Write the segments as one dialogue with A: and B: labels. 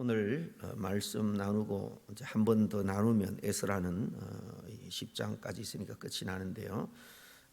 A: 오늘 말씀 나누고 이제 한 번 더 나누면 에스라는 10장까지 있으니까 끝이 나는데요.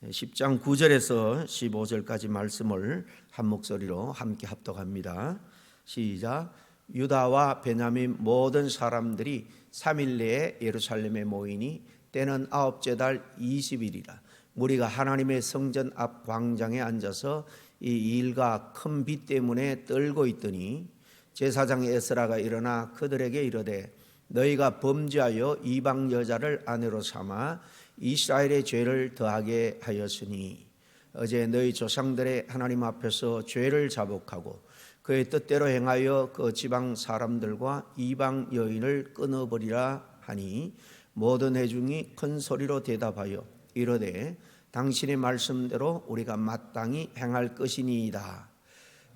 A: 10장 9절에서 15절까지 말씀을 한 목소리로 함께 합독합니다. 시작. 유다와 베냐민 모든 사람들이 3일 내에 예루살렘에 모이니 때는 아홉째 달 20일이라. 무리가 하나님의 성전 앞 광장에 앉아서 이 일과 큰 비 때문에 떨고 있더니 제사장 에스라가 일어나 그들에게 이르되 너희가 범죄하여 이방 여자를 아내로 삼아 이스라엘의 죄를 더하게 하였으니 어제 너희 조상들의 하나님 앞에서 죄를 자복하고 그의 뜻대로 행하여 그 지방 사람들과 이방 여인을 끊어버리라 하니 모든 회중이 큰 소리로 대답하여 이르되 당신의 말씀대로 우리가 마땅히 행할 것이니이다.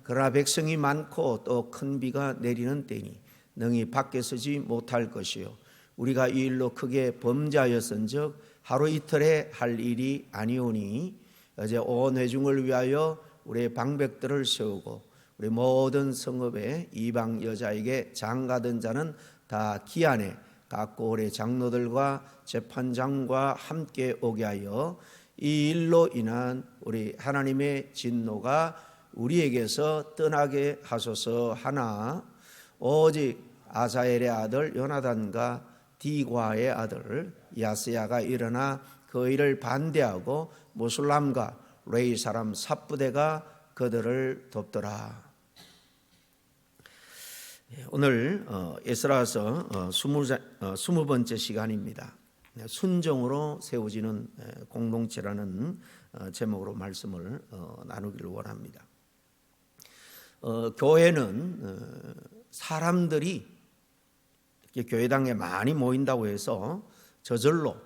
A: 그러나 백성이 많고 또 큰 비가 내리는 때니 능히 밖에 서지 못할 것이요 우리가 이 일로 크게 범죄하였은즉 하루 이틀에 할 일이 아니오니 어제 온 회중을 위하여 우리의 방백들을 세우고 우리 모든 성읍에 이방 여자에게 장가든 자는 다 기한에 각 고을의 장로들과 재판장과 함께 오게 하여 이 일로 인한 우리 하나님의 진노가 우리에게서 떠나게 하소서 하나 오직 아사엘의 아들 요나단과 디과의 아들 야스야가 일어나 그 일을 반대하고 무술람과 레이 사람 삽부대가 그들을 돕더라. 오늘 에스라서 20번째 시간입니다. 순종으로 세워지는 공동체라는 제목으로 말씀을 나누기를 원합니다. 교회는 사람들이 교회당에 많이 모인다고 해서 저절로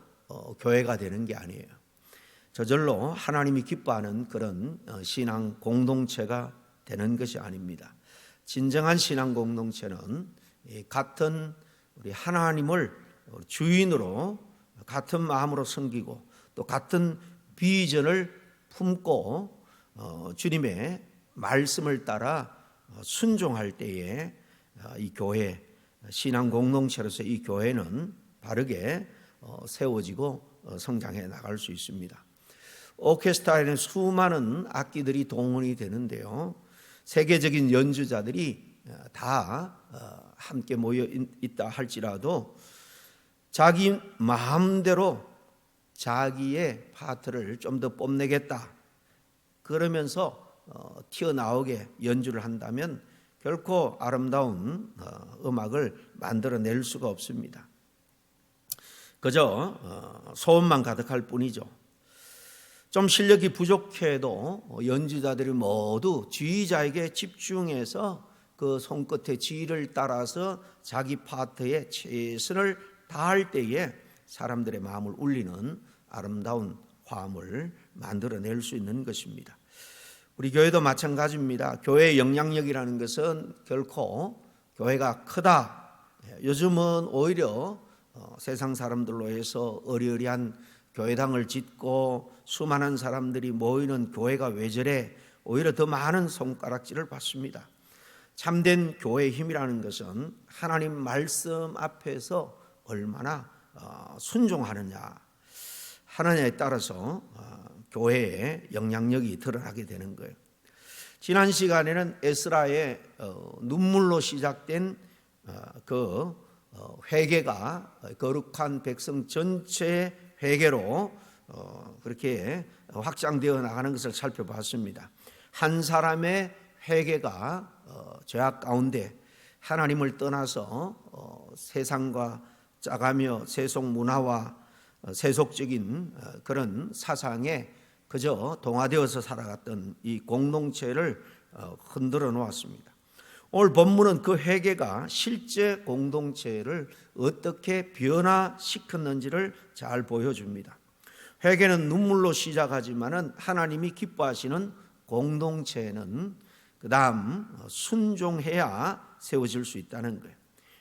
A: 교회가 되는 게 아니에요. 저절로 하나님이 기뻐하는 그런 신앙 공동체가 되는 것이 아닙니다. 진정한 신앙 공동체는 같은 우리 하나님을 주인으로 같은 마음으로 섬기고 또 같은 비전을 품고 주님의 말씀을 따라 순종할 때에 이 교회 신앙 공동체로서 이 교회는 바르게 세워지고 성장해 나갈 수 있습니다. 오케스트라에는 수많은 악기들이 동원이 되는데요. 세계적인 연주자들이 다 함께 모여 있다 할지라도 자기 마음대로 자기의 파트를 좀 더 뽐내겠다 그러면서 튀어나오게 연주를 한다면 결코 아름다운 음악을 만들어낼 수가 없습니다. 그저 소음만 가득할 뿐이죠. 좀 실력이 부족해도 연주자들이 모두 지휘자에게 집중해서 그 손끝의 지휘를 따라서 자기 파트에 최선을 다할 때에 사람들의 마음을 울리는 아름다운 화음을 만들어낼 수 있는 것입니다. 우리 교회도 마찬가지입니다. 교회의 영향력이라는 것은 결코 교회가 크다. 요즘은 오히려 세상 사람들로 해서 어리어리한 교회당을 짓고 수많은 사람들이 모이는 교회가 왜 저래? 오히려 더 많은 손가락질을 받습니다. 참된 교회의 힘이라는 것은 하나님 말씀 앞에서 얼마나 순종하느냐 하느냐에 따라서 교회의 영향력이 드러나게 되는 거예요. 지난 시간에는 에스라의 눈물로 시작된 그 회개가 거룩한 백성 전체의 회개로 그렇게 확장되어 나가는 것을 살펴봤습니다. 한 사람의 회개가 죄악 가운데 하나님을 떠나서 세상과 짜가며 세속 문화와 세속적인 그런 사상에 그저 동화되어서 살아갔던 이 공동체를 흔들어 놓았습니다. 오늘 본문은 그 회개가 실제 공동체를 어떻게 변화시켰는지를 잘 보여줍니다. 회개는 눈물로 시작하지만은 하나님이 기뻐하시는 공동체는 그 다음 순종해야 세워질 수 있다는 거예요.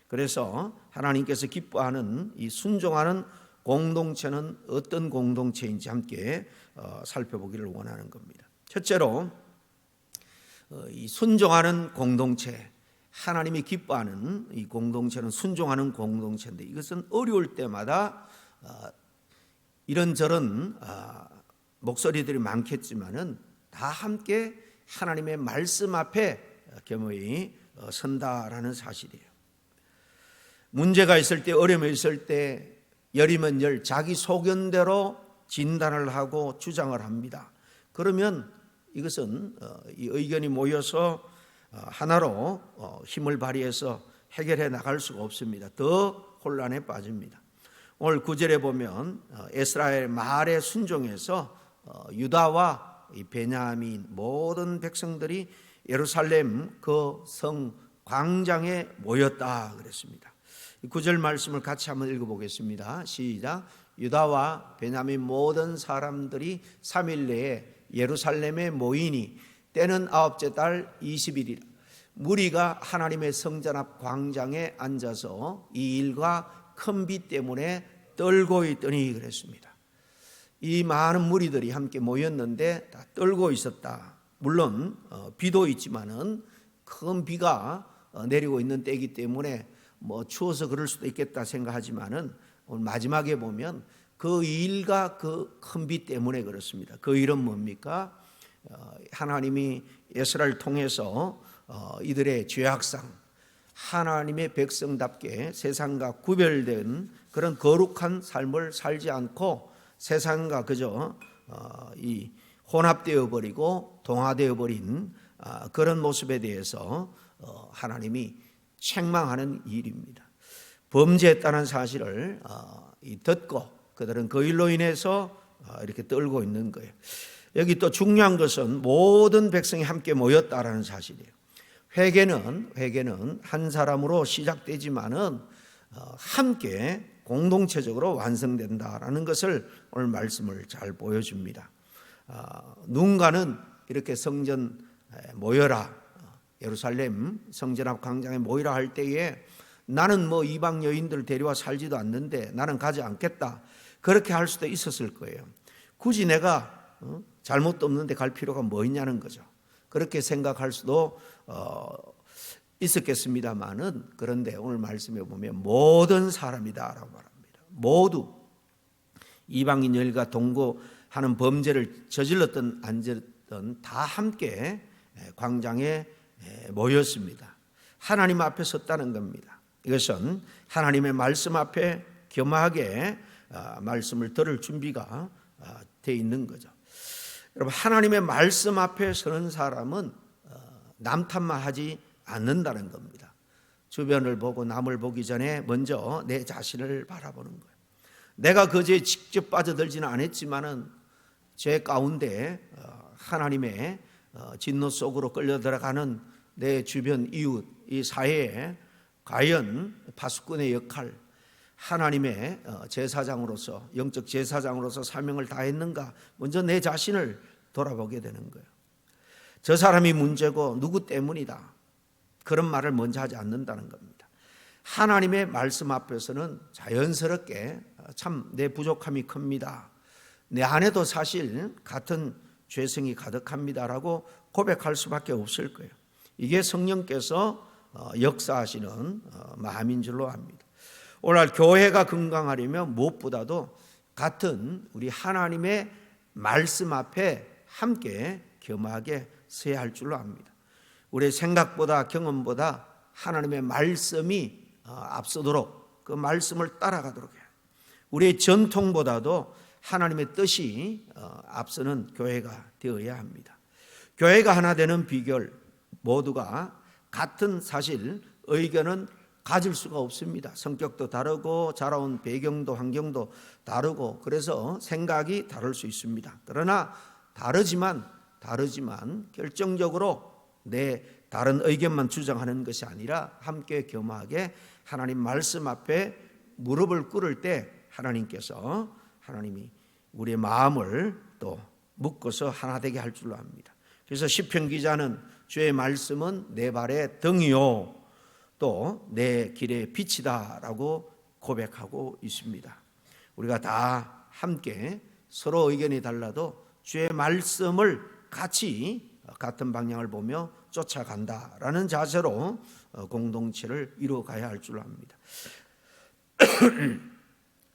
A: 그래서 하나님께서 기뻐하는 이 순종하는 공동체는 어떤 공동체인지 함께 살펴보기를 원하는 겁니다. 첫째로 이 순종하는 공동체, 하나님이 기뻐하는 이 공동체는 순종하는 공동체인데, 이것은 어려울 때마다 이런저런 목소리들이 많겠지만은 다 함께 하나님의 말씀 앞에 겸허히 선다라는 사실이에요. 문제가 있을 때, 어려움이 있을 때 열이면 열, 자기 소견대로 진단을 하고 주장을 합니다. 그러면 이것은 이 의견이 모여서 하나로 힘을 발휘해서 해결해 나갈 수가 없습니다. 더 혼란에 빠집니다. 오늘 9절에 보면 에스라의 말에 순종해서 유다와 베냐민 모든 백성들이 예루살렘 그 성 광장에 모였다 그랬습니다. 9절 말씀을 같이 한번 읽어보겠습니다. 시작. 유다와 베냐민 모든 사람들이 3일 내에 예루살렘에 모이니 때는 9째 달 20일이라. 무리가 하나님의 성전 앞 광장에 앉아서 이 일과 큰 비 때문에 떨고 있더니 그랬습니다. 이 많은 무리들이 함께 모였는데 다 떨고 있었다. 물론 비도 있지만은 큰 비가 내리고 있는 때이기 때문에 추워서 그럴 수도 있겠다 생각하지만은 오늘 마지막에 보면 그 일과 그 큰 비 때문에 그렇습니다. 그 일은 뭡니까? 하나님이 에스라를 통해서 이들의 죄악상, 하나님의 백성답게 세상과 구별된 그런 거룩한 삶을 살지 않고 세상과 그저 이 혼합되어 버리고 동화되어 버린 그런 모습에 대해서 하나님이 책망하는 일입니다. 범죄했다는 사실을 듣고 그들은 그 일로 인해서 이렇게 떨고 있는 거예요. 여기 또 중요한 것은 모든 백성이 함께 모였다라는 사실이에요. 회개는 한 사람으로 시작되지만은 함께 공동체적으로 완성된다라는 것을 오늘 말씀을 잘 보여줍니다. 누군가는 이렇게 성전 모여라, 예루살렘 성전 앞 광장에 모이라 할 때에 나는 이방 여인들 데려와 살지도 않는데 나는 가지 않겠다, 그렇게 할 수도 있었을 거예요. 굳이 내가 잘못도 없는데 갈 필요가 뭐 있냐는 거죠. 그렇게 생각할 수도 있었겠습니다만은, 그런데 오늘 말씀에 보면 모든 사람이다라고 말합니다. 모두 이방인 여인과 동거하는 범죄를 저질렀던 안 저질렀던 다 함께 광장에 모였습니다. 하나님 앞에 섰다는 겁니다. 이것은 하나님의 말씀 앞에 겸하게 말씀을 들을 준비가 돼 있는 거죠. 여러분, 하나님의 말씀 앞에 서는 사람은 남 탓만 하지 않는다는 겁니다. 주변을 보고 남을 보기 전에 먼저 내 자신을 바라보는 거예요. 내가 그 죄에 직접 빠져들지는 않았지만은 죄 가운데 하나님의 진노 속으로 끌려 들어가는 내 주변 이웃, 이 사회에 과연 파수꾼의 역할, 하나님의 제사장으로서, 영적 제사장으로서 사명을 다했는가, 먼저 내 자신을 돌아보게 되는 거예요. 저 사람이 문제고 누구 때문이다, 그런 말을 먼저 하지 않는다는 겁니다. 하나님의 말씀 앞에서는 자연스럽게 참 내 부족함이 큽니다, 내 안에도 사실 같은 죄성이 가득합니다라고 고백할 수밖에 없을 거예요. 이게 성령께서 역사하시는 마음인 줄로 압니다. 오늘 교회가 건강하려면 무엇보다도 같은 우리 하나님의 말씀 앞에 함께 겸하게 서야 할 줄로 압니다. 우리의 생각보다 경험보다 하나님의 말씀이 앞서도록 그 말씀을 따라가도록 해요. 우리의 전통보다도 하나님의 뜻이 앞서는 교회가 되어야 합니다. 교회가 하나 되는 비결, 모두가 같은 사실 의견은 가질 수가 없습니다. 성격도 다르고 자라온 배경도 환경도 다르고 그래서 생각이 다를 수 있습니다. 그러나 다르지만 결정적으로 내 다른 의견만 주장하는 것이 아니라 함께 겸하게 하나님 말씀 앞에 무릎을 꿇을 때 하나님이 우리의 마음을 또 묶어서 하나 되게 할 줄로 압니다. 그래서 시편 기자는 주의 말씀은 내 발의 등이요 또 내 길의 빛이다라고 고백하고 있습니다. 우리가 다 함께 서로 의견이 달라도 주의 말씀을 같이 같은 방향을 보며 쫓아간다라는 자세로 공동체를 이루어가야 할 줄 압니다.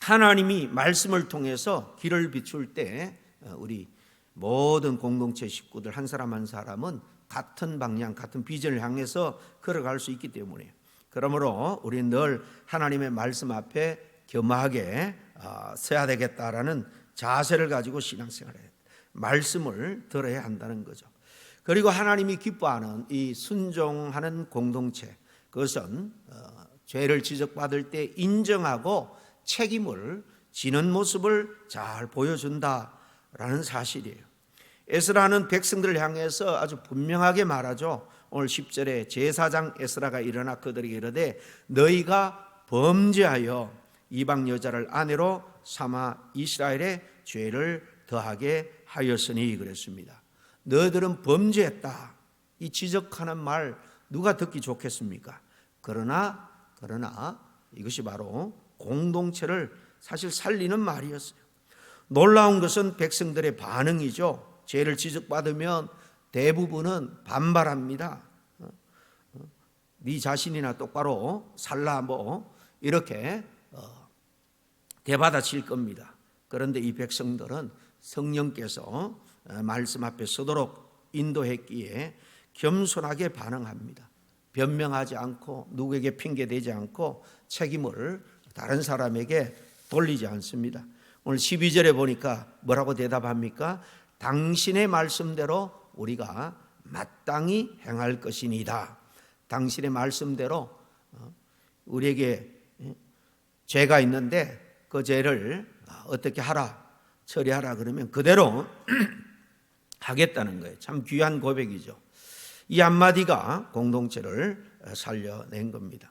A: 하나님이 말씀을 통해서 길을 비출 때 우리 모든 공동체 식구들 한 사람 한 사람은 같은 방향, 같은 비전을 향해서 걸어갈 수 있기 때문에, 그러므로 우리는 늘 하나님의 말씀 앞에 겸허하게 서야 되겠다라는 자세를 가지고 신앙생활을 해요. 말씀을 들어야 한다는 거죠. 그리고 하나님이 기뻐하는 이 순종하는 공동체, 그것은 죄를 지적받을 때 인정하고 책임을 지는 모습을 잘 보여준다라는 사실이에요. 에스라는 백성들을 향해서 아주 분명하게 말하죠. 오늘 10절에 제사장 에스라가 일어나 그들에게 이르되 너희가 범죄하여 이방 여자를 아내로 삼아 이스라엘의 죄를 더하게 하였으니 그랬습니다. 너희들은 범죄했다. 이 지적하는 말 누가 듣기 좋겠습니까? 그러나 이것이 바로 공동체를 사실 살리는 말이었어요. 놀라운 것은 백성들의 반응이죠. 죄를 지적받으면 대부분은 반발합니다. 네 자신이나 똑바로 살라 이렇게 대받아칠 겁니다. 그런데 이 백성들은 성령께서 말씀 앞에 서도록 인도했기에 겸손하게 반응합니다. 변명하지 않고 누구에게 핑계대지 않고 책임을 다른 사람에게 돌리지 않습니다. 오늘 12절에 보니까 뭐라고 대답합니까? 당신의 말씀대로 우리가 마땅히 행할 것이니이다. 당신의 말씀대로 우리에게 죄가 있는데 그 죄를 어떻게 하라, 처리하라 그러면 그대로 하겠다는 거예요. 참 귀한 고백이죠. 이 한마디가 공동체를 살려낸 겁니다.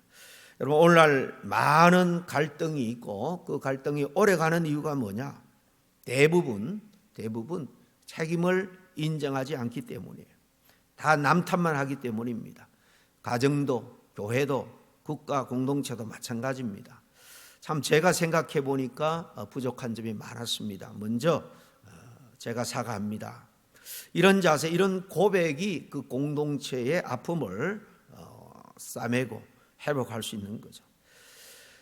A: 여러분, 오늘날 많은 갈등이 있고 그 갈등이 오래가는 이유가 뭐냐? 대부분 책임을 인정하지 않기 때문이에요. 다 남 탓만 하기 때문입니다. 가정도, 교회도, 국가 공동체도 마찬가지입니다. 참 제가 생각해 보니까 부족한 점이 많았습니다. 먼저 제가 사과합니다. 이런 자세, 이런 고백이 그 공동체의 아픔을 싸매고 회복할 수 있는 거죠.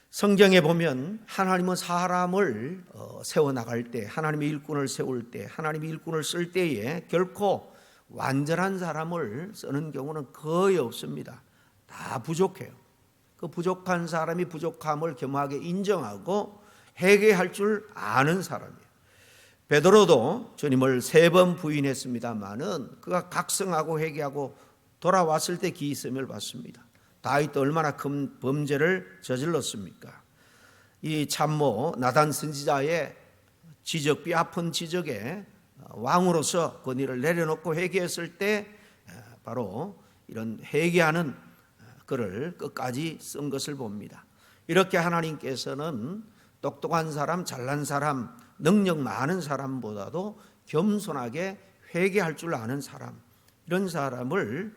A: 성경에 보면 하나님은 사람을 세워나갈 때, 하나님의 일꾼을 세울 때, 하나님의 일꾼을 쓸 때에 결코 완전한 사람을 쓰는 경우는 거의 없습니다. 다 부족해요. 그 부족한 사람이 부족함을 겸허하게 인정하고 회개할 줄 아는 사람이에요. 베드로도 주님을 3번 부인했습니다마는 그가 각성하고 회개하고 돌아왔을 때 기이섬을 받습니다. 다윗도 얼마나 큰 범죄를 저질렀습니까? 이 참모 나단 선지자의 지적, 뼈아픈 지적에 왕으로서 권위를 내려놓고 회개했을 때 바로 이런 회개하는 글을 끝까지 쓴 것을 봅니다. 이렇게 하나님께서는 똑똑한 사람, 잘난 사람, 능력 많은 사람보다도 겸손하게 회개할 줄 아는 사람, 이런 사람을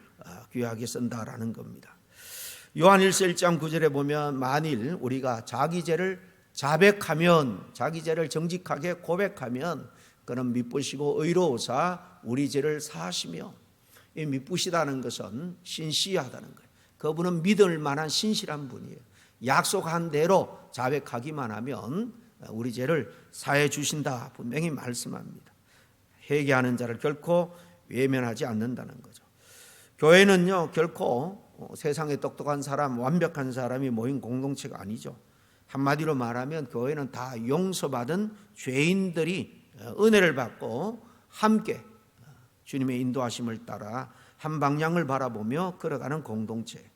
A: 귀하게 쓴다라는 겁니다. 요한일서 1장 9절에 보면 만일 우리가 자기 죄를 자백하면, 자기 죄를 정직하게 고백하면 그는 미쁘시고 의로우사 우리 죄를 사하시며, 이 미쁘시다는 것은 신실하다는 거예요. 그분은 믿을 만한 신실한 분이에요. 약속한 대로 자백하기만 하면 우리 죄를 사해 주신다 분명히 말씀합니다. 회개하는 자를 결코 외면하지 않는다는 거죠. 교회는요 결코 세상에 똑똑한 사람, 완벽한 사람이 모인 공동체가 아니죠. 한마디로 말하면 교회는 다 용서받은 죄인들이 은혜를 받고 함께 주님의 인도하심을 따라 한 방향을 바라보며 걸어가는 공동체.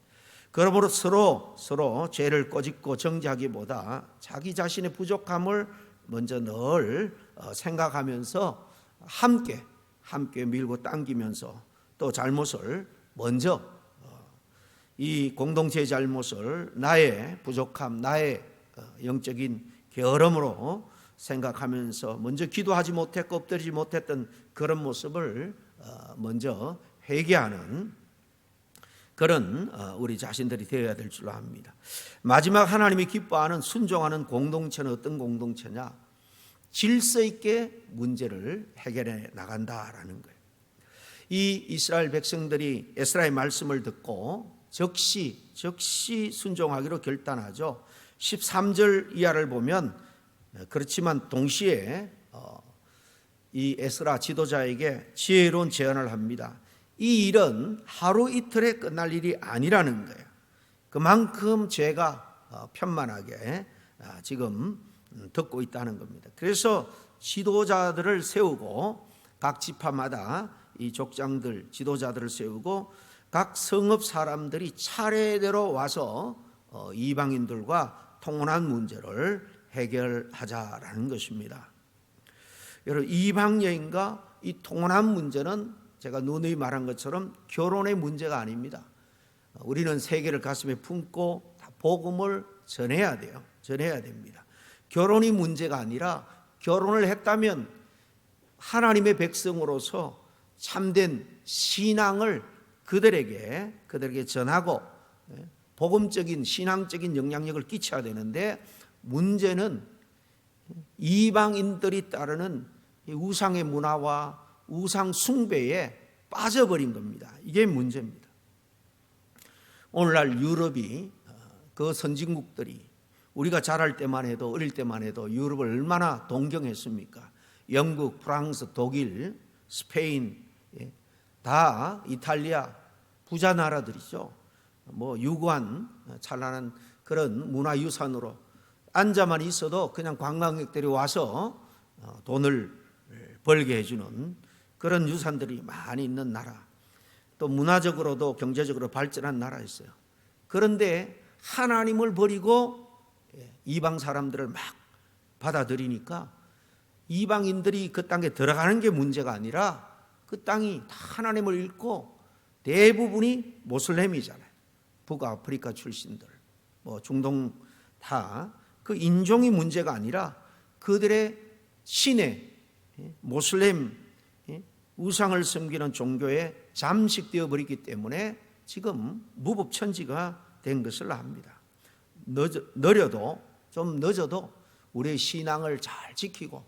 A: 그러므로 서로 죄를 꼬집고 정죄하기보다 자기 자신의 부족함을 먼저 늘 생각하면서 함께 밀고 당기면서 또 잘못을 먼저 이 공동체의 잘못을 나의 부족함, 나의 영적인 게으름으로 생각하면서 먼저 기도하지 못했고 엎드리지 못했던 그런 모습을 먼저 회개하는 그런 우리 자신들이 되어야 될 줄 압니다. 마지막 하나님이 기뻐하는 순종하는 공동체는 어떤 공동체냐? 질서 있게 문제를 해결해 나간다라는 거예요. 이 이스라엘 백성들이 에스라의 말씀을 듣고 즉시 순종하기로 결단하죠. 13절 이하를 보면 그렇지만 동시에 이 에스라 지도자에게 지혜로운 제안을 합니다. 이 일은 하루 이틀에 끝날 일이 아니라는 거예요. 그만큼 죄가 편만하게 지금 듣고 있다는 겁니다. 그래서 지도자들을 세우고 각 지파마다 이 족장들 지도자들을 세우고 각 성읍 사람들이 차례대로 와서 이방인들과 통혼한 문제를 해결하자라는 것입니다. 여러분, 이방 여인과 이 통혼한 문제는 제가 누누이 말한 것처럼 결혼의 문제가 아닙니다. 우리는 세계를 가슴에 품고 복음을 전해야 돼요. 전해야 됩니다. 결혼이 문제가 아니라 결혼을 했다면 하나님의 백성으로서 참된 신앙을 그들에게 전하고 복음적인 신앙적인 영향력을 끼쳐야 되는데, 문제는 이방인들이 따르는 우상의 문화와 우상 숭배에 빠져버린 겁니다. 이게 문제입니다. 오늘날 유럽이 그 선진국들이 우리가 자랄 때만 해도 어릴 때만 해도 유럽을 얼마나 동경했습니까? 영국, 프랑스, 독일, 스페인 다 이탈리아 부자 나라들이죠. 유구한 찬란한 그런 문화유산으로 앉아만 있어도 그냥 관광객들이 와서 돈을 벌게 해주는 그런 유산들이 많이 있는 나라, 또 문화적으로도 경제적으로 발전한 나라였어요. 그런데 하나님을 버리고 이방 사람들을 막 받아들이니까 이방인들이 그 땅에 들어가는 게 문제가 아니라 그 땅이 다 하나님을 잃고 대부분이 모슬렘이잖아요. 북아프리카 출신들, 중동 다 그 인종이 문제가 아니라 그들의 신의 모슬렘 우상을 섬기는 종교에 잠식되어 버리기 때문에 지금 무법천지가 된 것을 압니다. 좀 늦어도 우리의 신앙을 잘 지키고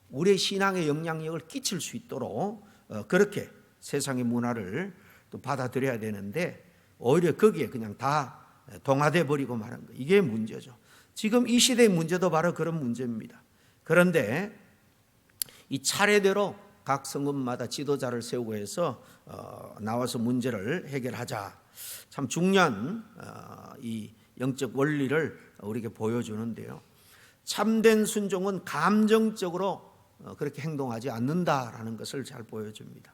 A: 우리의 신앙의 영향력을 끼칠 수 있도록 그렇게 세상의 문화를 또 받아들여야 되는데, 오히려 거기에 그냥 다 동화돼 버리고 말한 거, 이게 문제죠. 지금 이 시대의 문제도 바로 그런 문제입니다. 그런데 이 차례대로 각 성읍마다 지도자를 세우고 해서 나와서 문제를 해결하자, 참 중요한 이 영적 원리를 우리에게 보여주는데요. 참된 순종은 감정적으로 그렇게 행동하지 않는다라는 것을 잘 보여줍니다.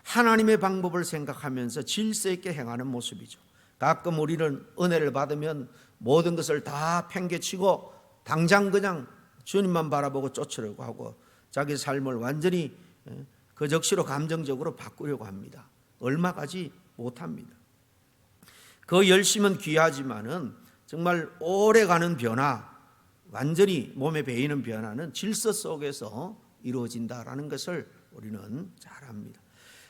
A: 하나님의 방법을 생각하면서 질서 있게 행하는 모습이죠. 가끔 우리는 은혜를 받으면 모든 것을 다 팽개치고 당장 그냥 주님만 바라보고 쫓으려고 하고 자기 삶을 완전히 그 적시로 감정적으로 바꾸려고 합니다. 얼마 가지 못합니다. 그 열심은 귀하지만은 정말 오래가는 변화, 완전히 몸에 배이는 변화는 질서 속에서 이루어진다라는 것을 우리는 잘 압니다.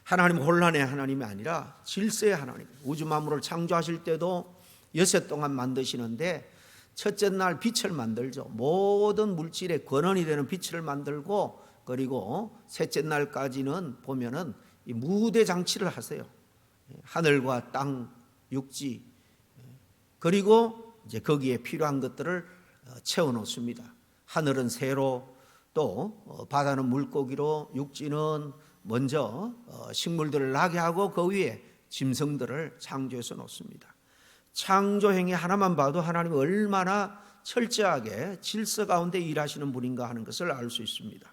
A: 하나님 혼란의 하나님이 아니라 질서의 하나님. 우주 만물을 창조하실 때도 여섯 동안 만드시는데 첫째 날 빛을 만들죠. 모든 물질의 근원이 되는 빛을 만들고, 그리고 셋째 날까지는 보면은 이 무대 장치를 하세요. 하늘과 땅, 육지, 그리고 이제 거기에 필요한 것들을 채워 놓습니다. 하늘은 새로, 또 바다는 물고기로, 육지는 먼저 식물들을 나게 하고 그 위에 짐승들을 창조해서 놓습니다. 창조행위 하나만 봐도 하나님이 얼마나 철저하게 질서 가운데 일하시는 분인가 하는 것을 알 수 있습니다.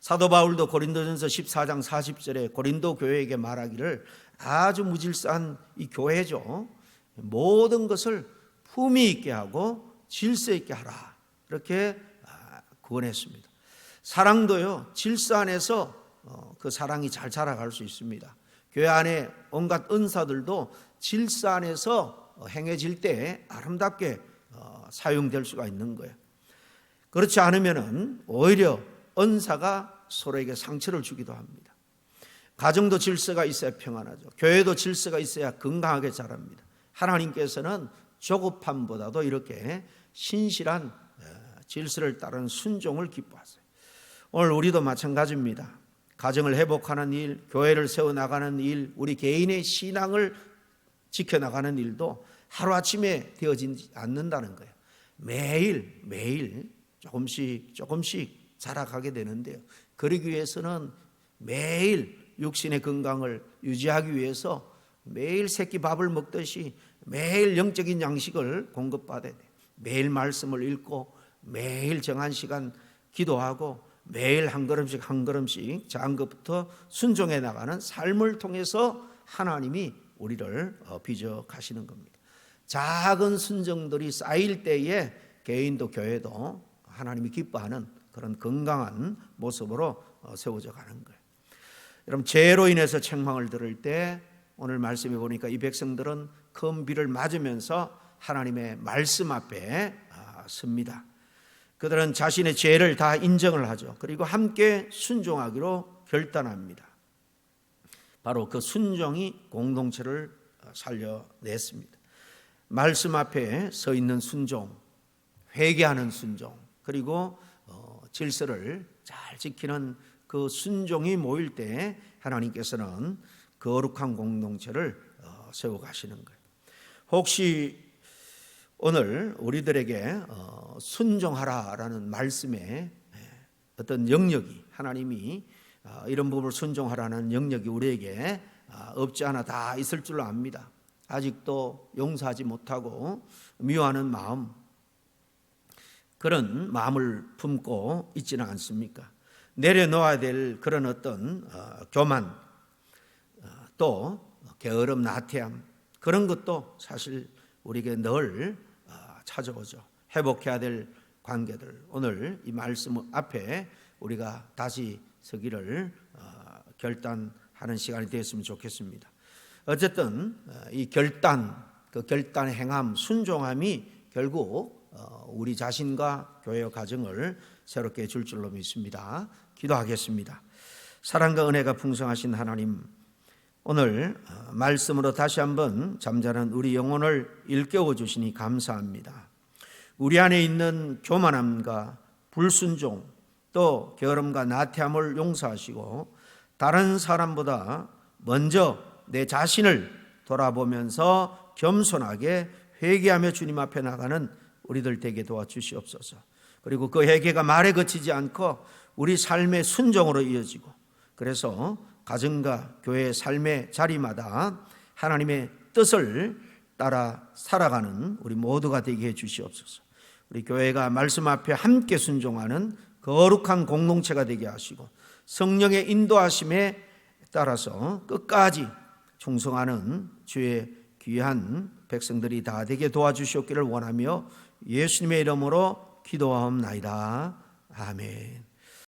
A: 사도 바울도 고린도전서 14장 40절에 고린도 교회에게 말하기를, 아주 무질서한 이 교회죠, 모든 것을 품위 있게 하고 질서 있게 하라, 이렇게 구원했습니다. 사랑도요, 질서 안에서 그 사랑이 잘 자라갈 수 있습니다. 교회 안에 온갖 은사들도 질서 안에서 행해질 때 아름답게 사용될 수가 있는 거예요. 그렇지 않으면은 오히려 은사가 서로에게 상처를 주기도 합니다. 가정도 질서가 있어야 평안하죠. 교회도 질서가 있어야 건강하게 자랍니다. 하나님께서는 조급함보다도 이렇게 신실한 질서를 따르는 순종을 기뻐하세요. 오늘 우리도 마찬가지입니다. 가정을 회복하는 일, 교회를 세워나가는 일, 우리 개인의 신앙을 지켜나가는 일도 하루아침에 되어지지 않는다는 거예요. 매일 조금씩 자라가게 되는데요. 그러기 위해서는 매일 육신의 건강을 유지하기 위해서 매일 새끼 밥을 먹듯이 매일 영적인 양식을 공급받아야 돼요. 매일 말씀을 읽고 매일 정한 시간 기도하고 매일 한 걸음씩 작은 것부터 순종해 나가는 삶을 통해서 하나님이 우리를 빚어 가시는 겁니다. 작은 순종들이 쌓일 때에 개인도 교회도 하나님이 기뻐하는 그런 건강한 모습으로 세워져 가는 거예요. 여러분, 죄로 인해서 책망을 들을 때 오늘 말씀해 보니까 이 백성들은 큰 비를 맞으면서 하나님의 말씀 앞에 섭니다. 그들은 자신의 죄를 다 인정을 하죠. 그리고 함께 순종하기로 결단합니다. 바로 그 순종이 공동체를 살려냈습니다. 말씀 앞에 서 있는 순종, 회개하는 순종, 그리고 질서를 잘 지키는 그 순종이 모일 때 하나님께서는 거룩한 공동체를 세워가시는 거예요. 혹시 오늘 우리들에게 순종하라라는 말씀에 어떤 영역이, 하나님이 이런 부분을 순종하라는 영역이 우리에게 없지 않아 다 있을 줄로 압니다. 아직도 용서하지 못하고 미워하는 마음, 그런 마음을 품고 있지는 않습니까? 내려놓아야 될 그런 어떤 교만, 또 게으름, 나태함, 그런 것도 사실 우리에게 늘 찾아오죠. 회복해야 될 관계들, 오늘 이 말씀 앞에 우리가 다시 서기를 결단하는 시간이 되었으면 좋겠습니다. 어쨌든 이 그 결단의 행함, 순종함이 결국 우리 자신과 교회와 가정을 새롭게 해줄 줄로 믿습니다. 기도하겠습니다. 사랑과 은혜가 풍성하신 하나님, 오늘 말씀으로 다시 한번 잠자는 우리 영혼을 일깨워 주시니 감사합니다. 우리 안에 있는 교만함과 불순종, 또 게으름과 나태함을 용서하시고 다른 사람보다 먼저 내 자신을 돌아보면서 겸손하게 회개하며 주님 앞에 나가는 우리들 되게 도와주시옵소서. 그리고 그 회개가 말에 그치지 않고 우리 삶의 순종으로 이어지고, 그래서 가정과 교회의 삶의 자리마다 하나님의 뜻을 따라 살아가는 우리 모두가 되게 해 주시옵소서. 우리 교회가 말씀 앞에 함께 순종하는 거룩한 공동체가 되게 하시고, 성령의 인도하심에 따라서 끝까지 충성하는 주의 귀한 백성들이 다 되게 도와주시옵기를 원하며 예수님의 이름으로 기도하옵나이다. 아멘.